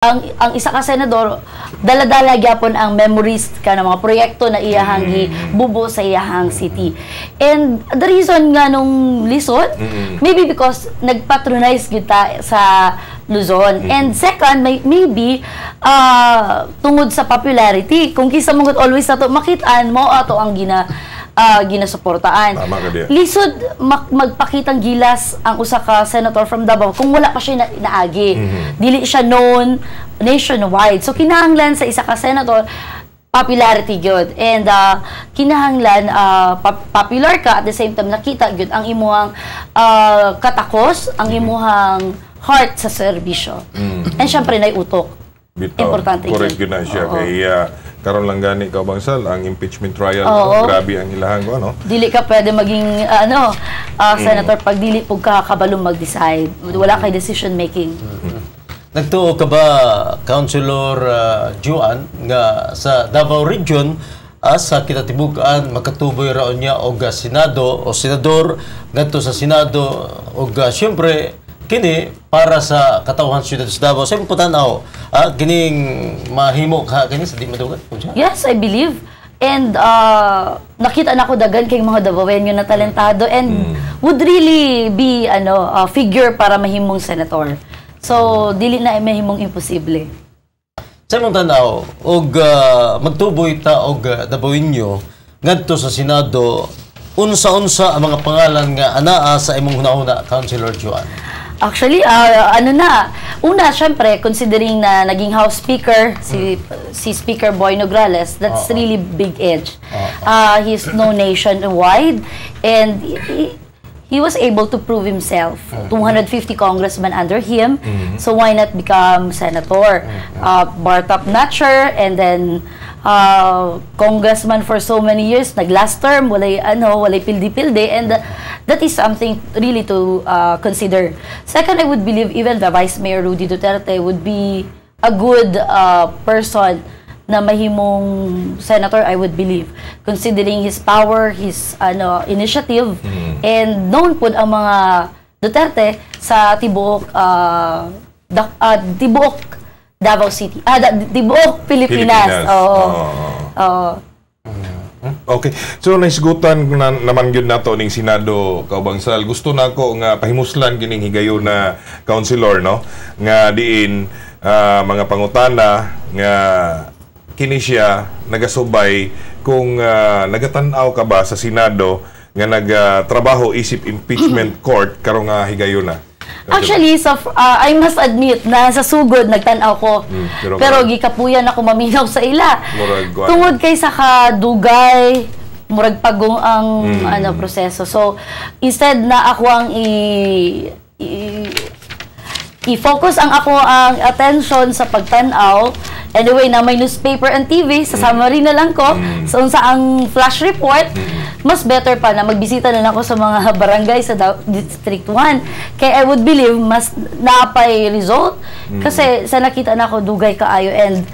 ang isa ka senador dala-dala gyapon ang memories ka ng mga proyekto na iyahang bubo sa iyahang city. And the reason nga nung lisod, maybe because nagpatronize kita sa Luzon. And second, maybe tungod sa popularity. Kung kisa mong always na to makitaan mo ato ang ginasuportaan. Lisod magpakitang gilas ang usa ka senator from Davao kung wala pa siya naagi. Dili siya known nationwide. So kinahanglan sa isa ka senator popularity gyud, and kinahanglan popular ka at the same time nakita gyud ang imuhang katakos, ang imuhang heart sa serbisyo. And syempre nay utok. Importante correct yun na siya. Kaya karon lang gani Kaubangsal ang impeachment trial, grabe ang ilahang ko, ano? Dili ka pwede maging senator pag dili pug ka kabalong mag-decide. Wala kay decision making. Nagtuo ka ba, Councilor Juan, nga sa Davao Region sa kinatibukan makatuboy raon niya og Senado o senador ngadto sa Senado og siyempre kini para sa katawhan siyudad sa Davao. Sa imong putanaw, kining mahimo ka kini sa di madugan? Yes, I believe. And nakita na ko dagan kay mga Davaoenyo na talentado and would really be figure para mahimong senator. So dili na mahimong imposible. Sa imong tanaw, og magtuboy ta og Davaoenyo ngadto sa Senado, unsa-unsa ang mga pangalan nga anaa sa imong hunahuna, Councilor Juan? Actually, una, syempre, considering na naging House Speaker, si Speaker Boy Nograles, that's really big edge. He's known nationwide, and he was able to prove himself. 250 congressmen under him, so why not become senator? Bartop Natcher, and then congressman for so many years, nag-last term, walay pildi-pildi, and that is something really to consider. Second, I would believe even the Vice Mayor Rudy Duterte would be a good person na mahimong senator, I would believe, considering his power, his initiative, and known po ang mga Duterte sa tibuok Davao City. Tibuok Pilipinas. Okay. So naisgutan naman yun nato ning Senado, Kaubangsal. Gusto na ako nga pahimuslan kining higayon na councilor, no? Nga diin mga pangutana nga kini siya nagasubay kung nagatan-aw ka ba sa Senado nga nagtrabaho isip impeachment court karong higayon na. Actually, I must admit na sa sugod nagtan-aw ko. Pero gikapuyan ako maminaw sa ila. Tungod kay sa kadugay, murag pagong ang proseso. So, instead na ako ang i-focus ang attention sa pagtan-aw. Anyway, na may newspaper and TV, sa summary na lang ko. So, unsa ang flash report, mas better pa na magbisita na lang ako sa mga barangay sa District 1. Kaya I would believe mas napay result. Kasi sa nakita na ako, dugay kaayo. And,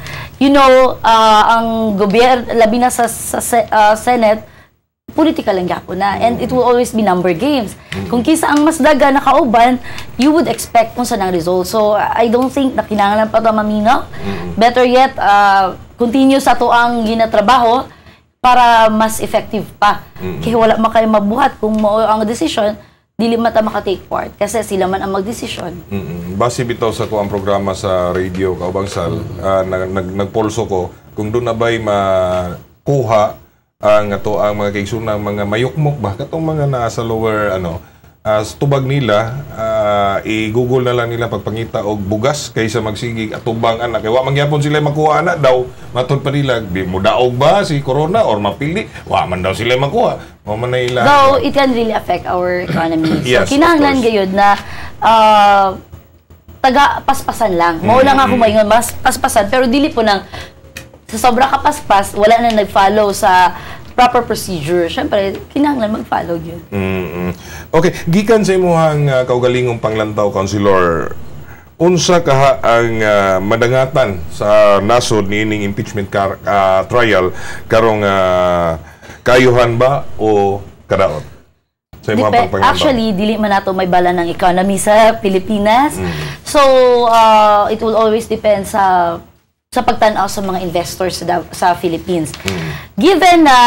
ang gobyerno, labi na sa Senate, politika lang gyapon na. And it will always be number games. Kung kisa ang mas daga na kauban, you would expect kung saan ang result. So, I don't think na kinahanglan pa ito maminaw. Better yet, continue sa to ang ginatrabaho para mas effective pa. Kaya wala makay mabuhat kung mo ang decision, dili mata maka-take part. Kasi sila man ang mag-decision. Base bitaw sa ko ang programa sa radio, Kaubangsal, nagpolso ko, kung doon na ba'y makuha ang mga kaisunang mga mayukmok ba katong mga nasa lower tubag nila, i-google na lang nila pagpangita og bugas kaysa magsigig at tubang anak kay wa mangyapon sila makuha ana daw matod pa nila di mo daog ba si corona or mapili wa man daw sila makuha mo man na ila. Though it can really affect our economy. So yes, kinahanglan gayud na taga paspasan lang. Mao lang ako mayon mas paspasan pero dili po nang sa sobra ka paspas, wala na nag-follow sa proper procedure. Siyempre, kinahanglan mag-follow yun. Okay, gikan sa imuhang kaugalingong panglantaw, Councilor, unsa kaha ang madangatan sa nasod niining impeachment trial karong kayuhan ba o kadaot? Sa imong pagpangamba? Actually, dili man nato may bala ng economy sa Pilipinas. So, it will always depend sa pagtanaw sa mga investors sa Philippines. Given na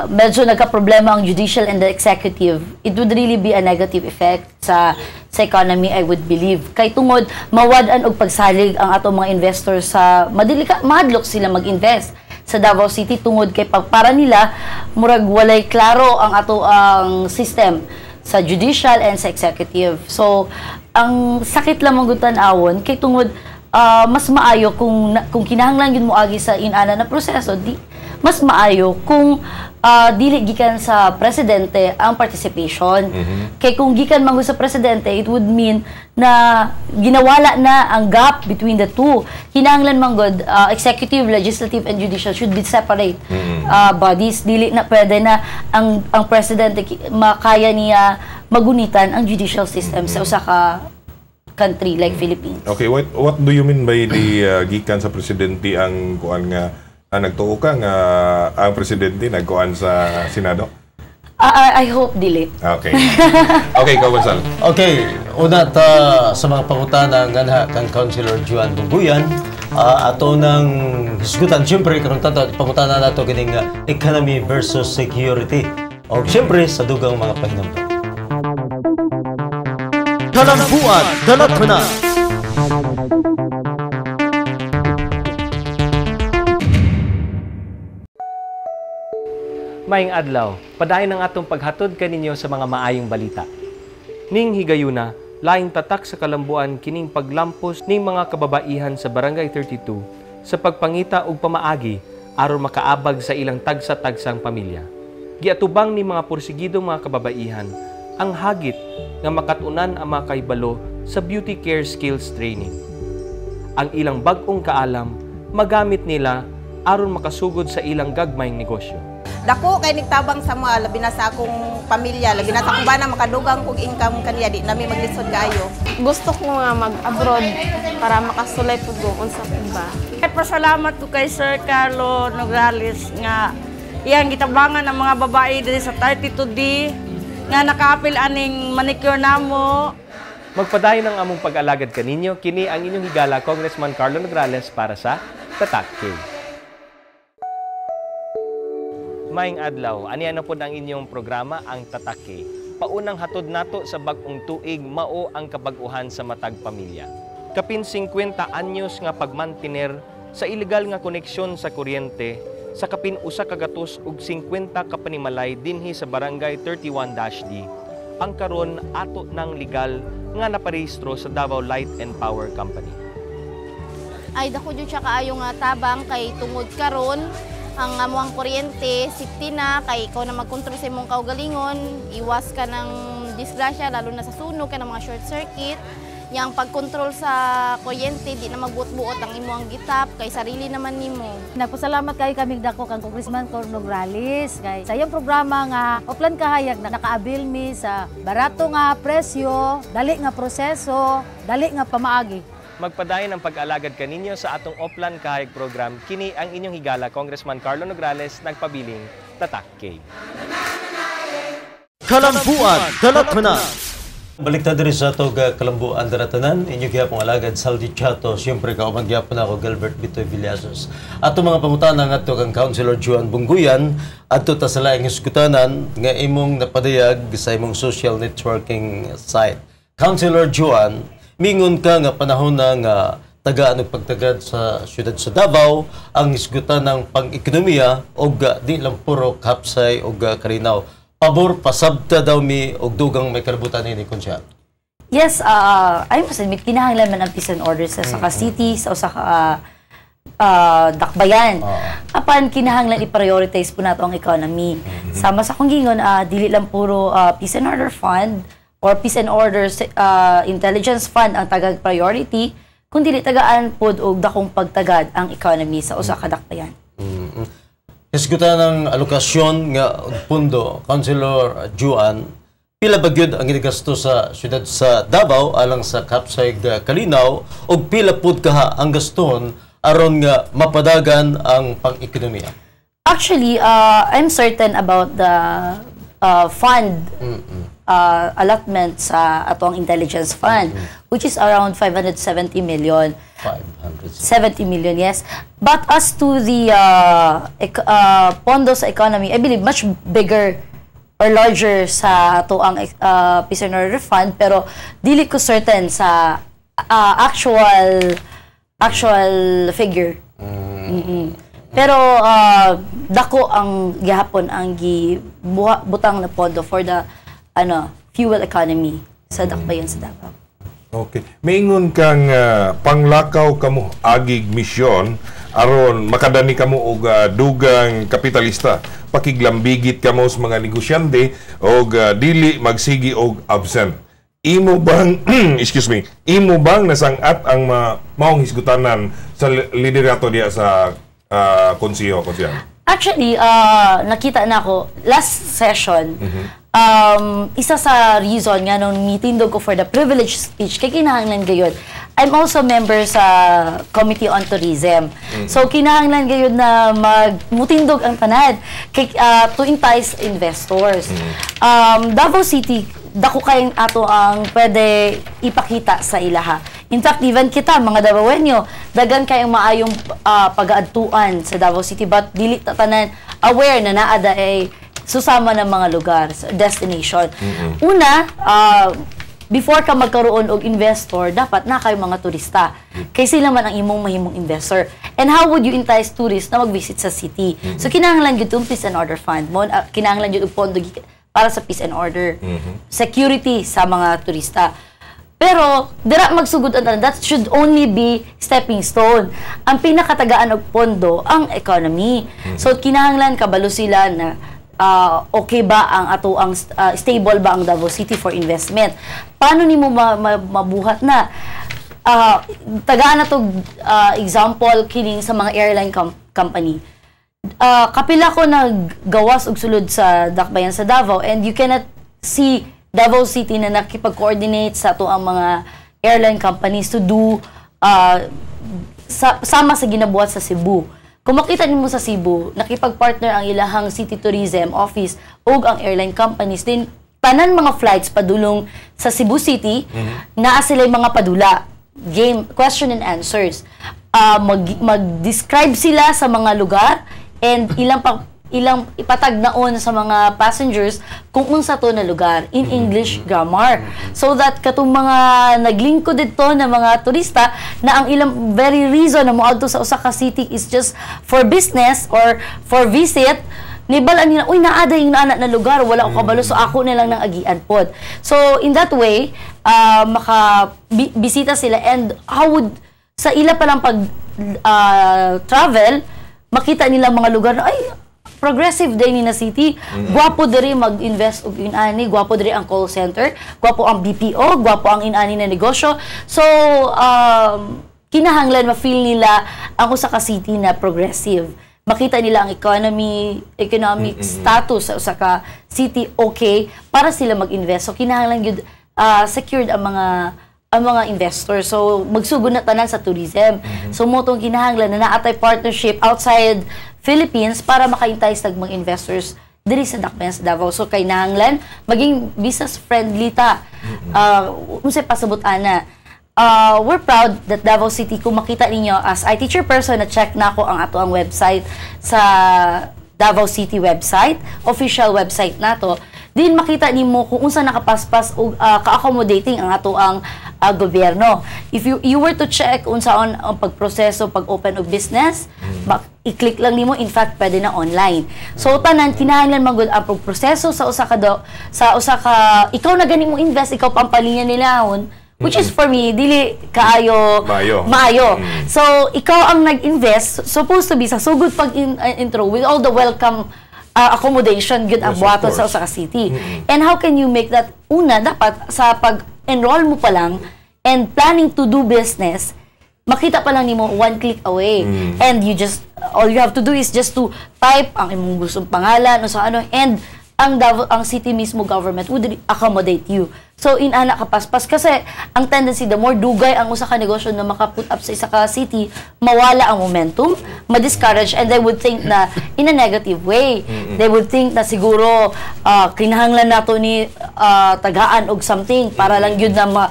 medyo nagka-problema ang judicial and the executive, it would really be a negative effect sa economy, I would believe. Kay tungod, mawad-an og pagsalig ang atong mga investors sa madlok sila mag-invest sa Davao City tungod kay para nila murag walay klaro ang ato ang system sa judicial and sa executive. So, ang sakit lamang gutan awon kay tungod mas maayo kung kinahanglan yun mo agi sa inana na proseso, mas maayo kung dili gikan sa presidente ang participation. Kay kung gikan man sa presidente, it would mean na ginawala na ang gap between the two. Kinahanglan man gud executive, legislative, and judicial should be separate bodies. Dili na pwede na ang presidente makaya niya magunitan ang judicial system sa usa ka country like Philippines. Okay, what do you mean by the gikan sa presidente ang kuan nga nagtuo ka nga ang presidente nagkuan sa Senado? I hope dili. Okay. Okay, Gonzalo. Okay, una sa mga pangutana nga kang Councilor Juan Bungguyan, ato nang hisgutan siyempre karon tato pangutana nato kining economy versus security. O siyempre sa dugang mga pahinumdom. Kalambuan, Dalatana. Maayong adlaw, padayon ang atong paghatod kaninyo sa mga maayong balita. Ning higayuna, laing tatak sa kalambuan kining paglampos ning mga kababaihan sa Barangay 32 sa pagpangita og pamaagi aron makaabag sa ilang tagsa-tagsang pamilya. Giatubang ni mga porsigidong mga kababaihan ang hagit nga makatunan ang mga kahibalo sa beauty care skills training. Ang ilang bag-ong kaalam, magamit nila aron makasugod sa ilang gagmayng negosyo. Dako kay nigtabang sa mga labi na sa akong pamilya, labi na sa akong bana makadugang kog income kaniya di nami maglisod kaayo. Gusto ko nga mag-abroad para makasulay pud ko unsa ba. Pasalamat ko kay Sir Carlo Nograles nga iyang gitabangan ang mga babae diri sa 32D nga nakaapil aning manicure namo. Magpadayon ang among pag-alagad kaninyo, kini ang inyong higala Congressman Carlo Nograles para sa Tatak K. Maayong adlaw, aniya na po ang inyong programa, ang Tatak K. Paunang hatod nato sa bag-ong tuig, mao ang kabag-uhan sa matag pamilya. Kapin 50 anyos nga pagmantiner sa ilegal nga koneksyon sa kuryente, sa kapin usa ka gatos ug 50 ka panimalay dinhi sa Barangay 31-D. Ang karon ato ng legal nga naparehistro sa Davao Light and Power Company. Ay dako jud siya kaayo nga tabang kay tungod karon ang amuang kuryente safety na kay ikaw na magkontrol sa imong kaugalingon, iwas ka ng disgrasya lalo na sa sunog ka ng mga short circuit. Yang pagkontrol sa kuryente, di na magbuot-buot ang imuang gitap, kay sarili naman nimo. Nagpasalamat kayo kaming dako kang Congressman Carlo Nograles. Kay sa iyang programa nga, Oplan Kahayag na nakaabil mi sa barato nga presyo, dali nga proseso, dali nga pamaagi. Magpadayon ang pag-alagad kaninyo sa atong Oplan Kahayag program, kini ang inyong higala Congressman Carlo Nograles nagpabiling Tatak K. Kalambuan, Dalatana. Balik ta diri sa atong Kalambuan Daratanan, inyo gyapong alagad Saldi Chato, siyempre kauban gyapon ako Gilbert Bitoy Villasos. Ato mga pangutana ngadto kang Councilor Juan Bungguyan, adto ta sa laing iskutanan nga imong napadayag sa imong social networking site. Councilor Juan, mingon ka nga panahon na nga tagaan og pagtagad sa siyudad sa Davao ang isgutan ng pang-ekonomiya og di lang puro kapsay og karinaw. Pabor, pasabta daw mi og dugang may kalibutan ni Konsyal. Yes, I must admit, kinahanglan man ang peace and order sa Saka City, sa usa ka dakbayan. Apan kinahanglan i-prioritize po nato ang economy. Sama sa kong gingon, dili lang puro peace and order fund or peace and order intelligence fund ang tagag priority, kundi tagaan pod og dakong pagtagad ang economy sa usa ka dakbayan. Isgutan ng alokasyon nga pundo, Councilor Juan, pila ba gyud ang inigasto sa siyudad sa Davao alang sa Kapsay Kalinaw ug pila pud kaha ang gaston aron nga mapadagan ang pang-ekonomiya? Actually, I'm certain about the fund allotment sa atong intelligence fund, which is around 570 million. 70 million, yes. But as to the pondo sa economy, I believe much bigger or larger sa ato ang Peace and Order Fund, pero dili ko certain sa actual figure. Pero dako ang gihapon ang butang na pondo for the fuel economy sa dakbayan sa Davao. Okay. Maingon kang panglakaw kamo agig misyon aron makadani kamo og dugang kapitalista. Pakiglambigit kamo sa mga negosyante og dili magsigi og absent. Imo bang imo bang nasangat ang maong hisgutanan sa liderato diya sa konseho? Actually, nakita na ako last session. Isa sa reason nga nung mitindog ko for the privilege speech kay kinahanglan gayon. I'm also member sa Committee on Tourism. So kinahanglan gayon na magmutindog ang tanan kay to entice investors. Davao City dako kayong ato ang pwede ipakita sa ilaha. In fact, even kita, mga Davaoenyo, dagan kayong maayong pag-aadtuan sa Davao City, but dili tatanan aware na naada ay susama ng mga lugar, destination. Una, before ka magkaroon og investor, dapat na kayo mga turista. Kay sila man ang imong mahimong investor. And how would you entice tourists na mag-visit sa city? So, kinahanglan yun itong Peace and Order Fund mo, kinahanglan yun yung pondo para sa peace and order, security sa mga turista. Pero, dira magsugod ang that should only be stepping stone. Ang pinakatagaan og pondo, ang economy. So, kinahanglan kabalo sila na okay ba ang ato ang stable ba ang Davao City for investment. Paano nimo mabuhat na? Tagaan na to example kining sa mga airline company. Kapila ko naggawas og sulod sa dakbayan sa Davao, and you cannot see Davao City na nakipag-coordinate sa ato ang mga airline companies to do sama sa ginabuhat sa Cebu. Kung makita nimo sa Cebu, nakipag-partner ang ilahang City Tourism Office ug ang airline companies, din tanan mga flights padulong sa Cebu City, naa sila mga padula, game, question and answers. Mag-describe sila sa mga lugar, and ilang ipatag naon sa mga passengers kung unsa to na lugar in English grammar, so that katong mga naglingkod dito na mga turista na ang ilang very reason na moadto sa usa ka city is just for business or for visit, nibalaan nila, uy, naada yung naanak na lugar, wala ko kabalo, so ako na lang ng agian pod. So in that way, bisita sila, and how would sa ila palang pag travel, makita nila mga lugar na, ay, progressive day ni na city. Gwapo diri mag-invest og inani, gwapo diri ang call center, gwapo ang BPO, gwapo ang inani na negosyo. So, kinahanglan ma-feel nila ang usa ka city na progressive. Makita nila ang economic status sa usa ka city okay para sila mag-invest. So, kinahanglan gyud secured ang mga investors. So, magsugod na tanan sa tourism. So, motong kinahanglan na naatay partnership outside Philippines para maka-entice ng mga investors diri sa dakbayan sa Davao. So, kinahanglan maging business-friendly ta. Unsay pasabot ana. We're proud that Davao City, kung makita ninyo, as IT chairperson, na-check na ako ang ato ang website sa Davao City website, official website nato. Din makita nimo kung unsa nakapaspas o ka-accommodating ang ato ang gobyerno. If you were to check unsaon ang pagproseso pag-open og business, i-click lang nimo, in fact pwede na online. So tanan kinahanglan magud ang pagproseso sa usa ka ikaw na gani mo invest, ikaw pampalinya nilahon, which is for me dili kaayo maayo. So ikaw ang nag-invest, supposed to be sa sugod pag intro with all the welcome accommodation good ang buhaton sa usa ka city. And how can you make that? Una, dapat sa pag-enroll mo pa lang and planning to do business, makita pa lang nimo one click away. And all you have to do is just to type ang imong gustong pangalan o sa ano, and ang city mismo government would accommodate you. So in ana kapaspas kasi ang tendency the more dugay ang usa ka negosyo na maka-put up sa isa ka city, mawala ang momentum, ma-discourage, and they would think na in a negative way. They would think na siguro kinahanglan nato ni tagaan og something para lang yun na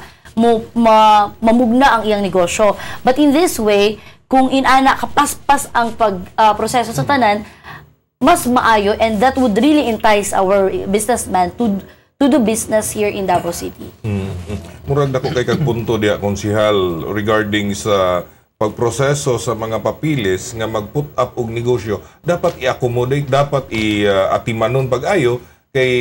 mamugna ang iyang negosyo. But in this way, kung inana kapaspas ang proseso sa tanan, mas maayo, and that would really entice our businessmen to do business here in Davao City. Murag na ko kay kag punto diya, konsihal, regarding sa pagproseso sa mga papilis nga mag-put up og negosyo, dapat i-accommodate, dapat i-atimanon pag-ayo, kay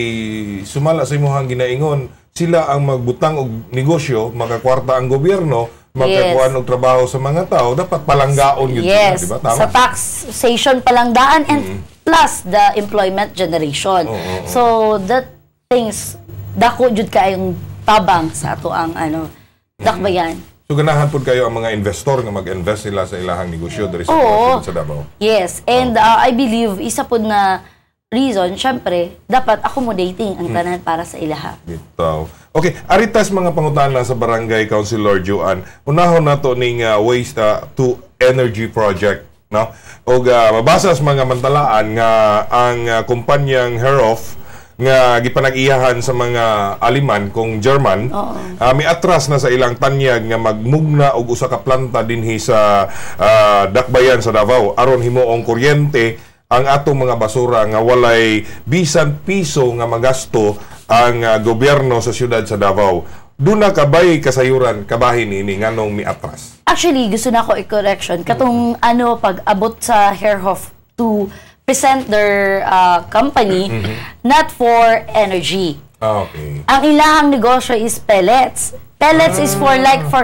sumala sa imuhang ginaingon, sila ang magbutang og negosyo, makakwarta ang gobyerno, magkakuan og trabaho sa mga tao, dapat palanggaon yun sila, di ba? Tama? Sa taxation palangdaan, and plus the employment generation. So that things, dako jud kayong tabang sa ato ang dakbayan. So ganahan po kayo ang mga investor nga mag-invest sila sa ilahang negosyo diri sa Davao. Yes, and I believe isa pod na reason, syempre, dapat accommodating ang tanan para sa ilaha. Bitaw. Okay, aritas mga pangutana sa Barangay Councilor Joan. Unahon nato ning waste to energy project, no? Og mabasa sa mga mantalaan nga ang kumpanyang Herof nga gipanag-iyahan sa mga Aliman kung German, may atras na sa ilang tanyag nga magmugna og usa ka planta dinhi sa dakbayan sa Davao aron himuong kuryente ang atong mga basura nga walay bisan piso nga magasto ang gobyerno sa siyudad sa Davao. Duna kabay kasayuran kabahin ini nganong miatras. Actually, gusto na ko i-correction katong pag-abot sa Herhof to present their company not for energy. Okay. Ang ilahang negosyo is pellets. Pellets is for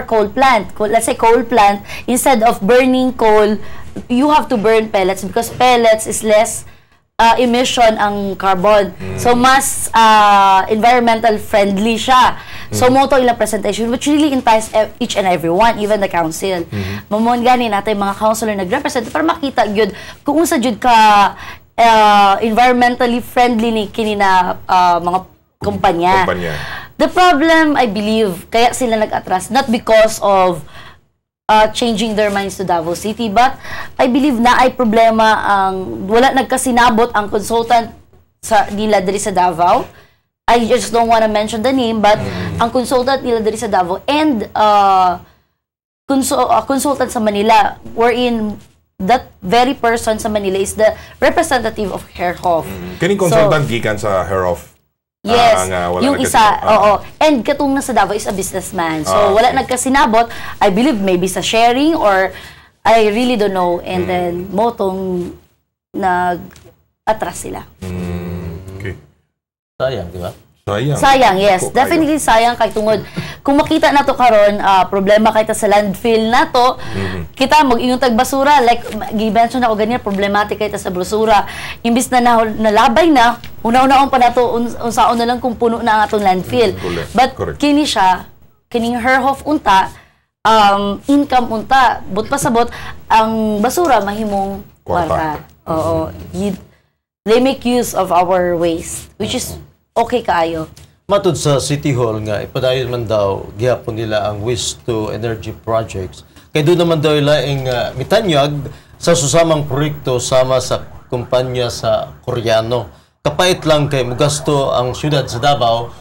coal plant. Let's say coal plant, instead of burning coal, you have to burn pellets because pellets is less emission ang carbon. So mas environmental friendly siya. So mo to ilang presentation which really entice each and everyone, even the council. Mamon gani natin mga councilor nagrepresent para makita gyud kung unsa jud ka environmentally friendly ni kini na mga kumpanya. The problem, I believe, kaya sila nag-atras not because of changing their minds to Davao City, but I believe na ay problema ang wala nagkasinabot ang consultant sa nila diri sa Davao. I just don't want to mention the name, but ang consultant nila diri sa Davao and consultant sa Manila, wherein that very person sa Manila is the representative of Herhof. Kining consultant gikan sa Herhof. Yes, yung isa, and katong nasa Davao is a businessman. So, wala nagkasinabot. I believe maybe sa sharing or I really don't know. And then, motong nag-atras sila. Okay. Sayang, di ba? Sayang, yes. Definitely sayang kay tungod. Kung makita na to karon, problema kay ta sa landfill na to, kita mag-ingon tag basura, like gi-mention ako ganyan, problematic kay ta sa basura. Imbis na nalabay na, una-unaon pa nato unsaon na lang kung puno na ang atong landfill. But kini siya, kining Herhof unta, income unta, but pasabot ang basura mahimong kwarta. Oo. They make use of our waste, which is okay kaayo. Matud sa City Hall nga, ipadayon man daw, gihapon nila ang waste to energy projects. Kaya doon naman daw ilaing mitanyag sa susamang proyekto sama sa kumpanya sa Koreano. Kapait lang kay mugasto ang syudad sa Davao